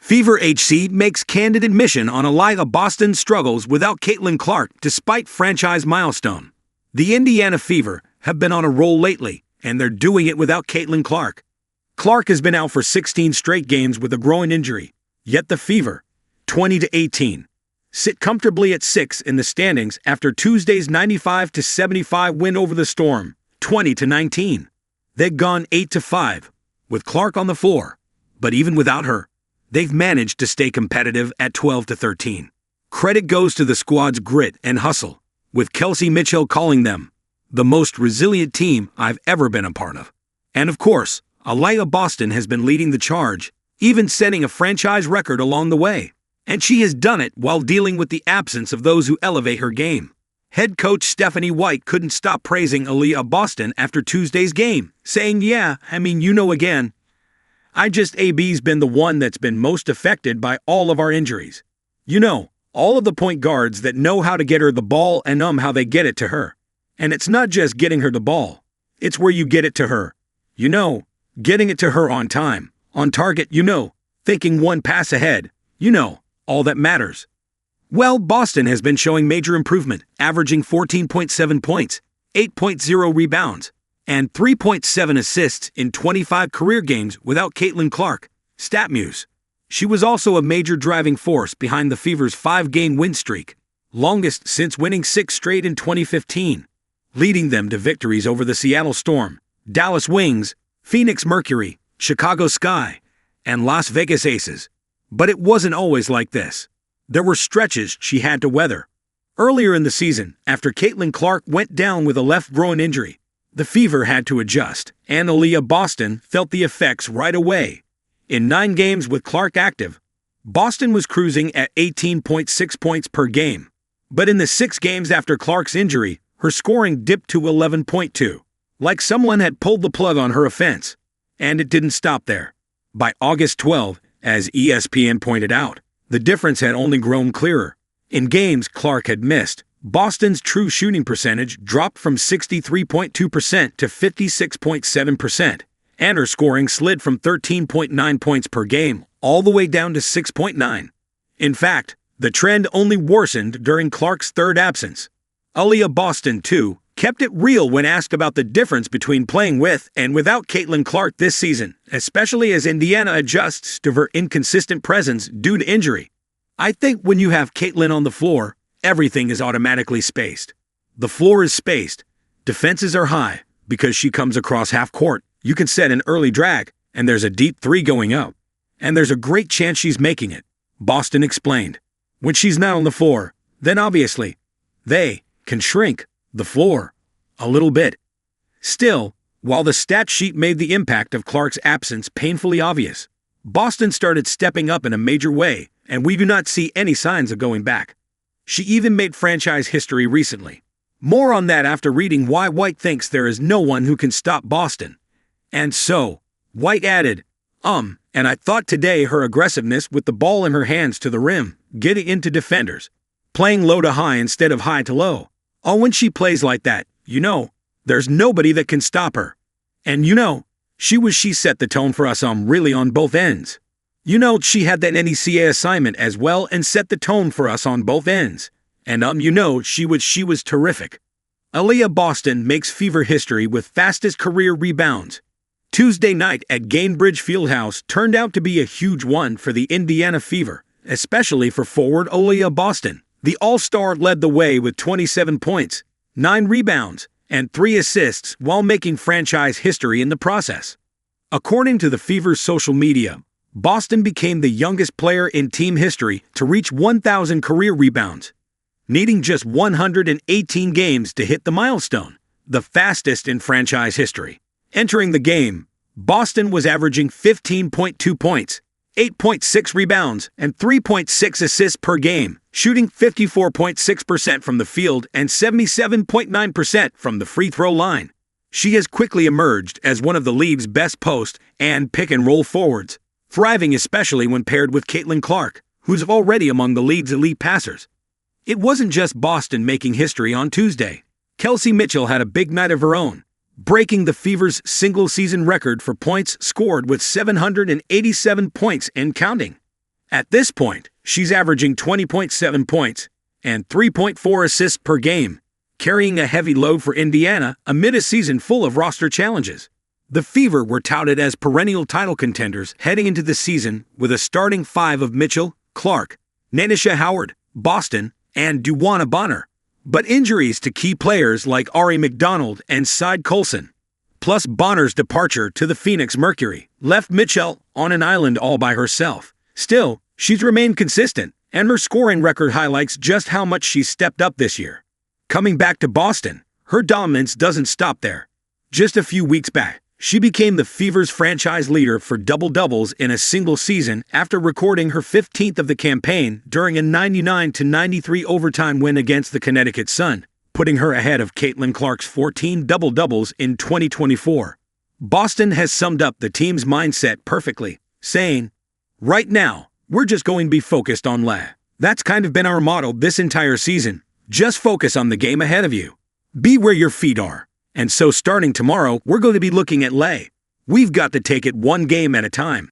Fever HC makes candid admission on Aliyah Boston's struggles without Caitlin Clark despite franchise milestone. The Indiana Fever have been on a roll lately, and they're doing it without Caitlin Clark. Clark has been out for 16 straight games with a groin injury, yet the Fever, 20-18, sit comfortably at 6 in the standings after Tuesday's 95-75 win over the Storm, 20-19. They've gone 8-5, with Clark on the floor, but even without her, they've managed to stay competitive at 12-13. Credit goes to the squad's grit and hustle, with Kelsey Mitchell calling them the most resilient team I've ever been a part of. And of course, Aliyah Boston has been leading the charge, even setting a franchise record along the way. And she has done it while dealing with the absence of those who elevate her game. Head coach Stephanie White couldn't stop praising Aliyah Boston after Tuesday's game, saying, again, AB's been the one that's been most affected by all of our injuries. All of the point guards that know how to get her the ball and how they get it to her. And it's not just getting her the ball. It's where you get it to her. Getting it to her on time, on target, thinking one pass ahead, all that matters. Well, Boston has been showing major improvement, averaging 14.7 points, 8.0 rebounds, and 3.7 assists in 25 career games without Caitlin Clark, StatMuse. She was also a major driving force behind the Fever's 5-game win streak, longest since winning 6 straight in 2015, leading them to victories over the Seattle Storm, Dallas Wings, Phoenix Mercury, Chicago Sky, and Las Vegas Aces. But it wasn't always like this. There were stretches she had to weather. Earlier in the season, after Caitlin Clark went down with a left groin injury, the Fever had to adjust, and Aliyah Boston felt the effects right away. In 9 games with Clark active, Boston was cruising at 18.6 points per game. But in the 6 games after Clark's injury, her scoring dipped to 11.2, like someone had pulled the plug on her offense. And it didn't stop there. By August 12, as ESPN pointed out, the difference had only grown clearer. In games Clark had missed, Boston's true shooting percentage dropped from 63.2% to 56.7%, and her scoring slid from 13.9 points per game all the way down to 6.9. In fact, the trend only worsened during Clark's third absence. Aliyah Boston, too, kept it real when asked about the difference between playing with and without Caitlin Clark this season, especially as Indiana adjusts to her inconsistent presence due to injury. I think when you have Caitlin on the floor, everything is automatically spaced. The floor is spaced. Defenses are high because she comes across half court. You can set an early drag, and there's a deep 3 going up. And there's a great chance she's making it, Boston explained. When she's not on the floor, then obviously, they can shrink the floor a little bit. Still, while the stat sheet made the impact of Clark's absence painfully obvious, Boston started stepping up in a major way, and we do not see any signs of going back. She even made franchise history recently. More on that after reading why White thinks there is no one who can stop Boston. And so, White added, and I thought today her aggressiveness with the ball in her hands to the rim, getting into defenders, playing low to high instead of high to low. When she plays like that, there's nobody that can stop her. And she set the tone for us really on both ends. She had that NECA assignment as well and set the tone for us on both ends. And she was terrific. Aliyah Boston makes Fever history with fastest career rebounds. Tuesday night at Gainbridge Fieldhouse turned out to be a huge one for the Indiana Fever, especially for forward Aliyah Boston. The All-Star led the way with 27 points, 9 rebounds, and 3 assists while making franchise history in the process. According to the Fever's social media, Boston became the youngest player in team history to reach 1,000 career rebounds, needing just 118 games to hit the milestone, the fastest in franchise history. Entering the game, Boston was averaging 15.2 points, 8.6 rebounds, and 3.6 assists per game, shooting 54.6% from the field and 77.9% from the free throw line. She has quickly emerged as one of the league's best post and pick-and-roll forwards, thriving especially when paired with Caitlin Clark, who's already among the league's elite passers. It wasn't just Boston making history on Tuesday. Kelsey Mitchell had a big night of her own, breaking the Fever's single-season record for points scored with 787 points and counting. At this point, she's averaging 20.7 points and 3.4 assists per game, carrying a heavy load for Indiana amid a season full of roster challenges. The Fever were touted as perennial title contenders heading into the season with a starting five of Mitchell, Clark, Nanisha Howard, Boston, and Duwana Bonner. But injuries to key players like Ari McDonald and Sid Colson, plus Bonner's departure to the Phoenix Mercury, left Mitchell on an island all by herself. Still, she's remained consistent, and her scoring record highlights just how much she's stepped up this year. Coming back to Boston, her dominance doesn't stop there. Just a few weeks back, she became the Fever's franchise leader for double-doubles in a single season after recording her 15th of the campaign during a 99-93 overtime win against the Connecticut Sun, putting her ahead of Caitlin Clark's 14 double-doubles in 2024. Boston has summed up the team's mindset perfectly, saying, "Right now, we're just going to be focused on lay." That's kind of been our motto this entire season. Just focus on the game ahead of you. Be where your feet are. And so starting tomorrow, we're going to be looking at lay. We've got to take it one game at a time.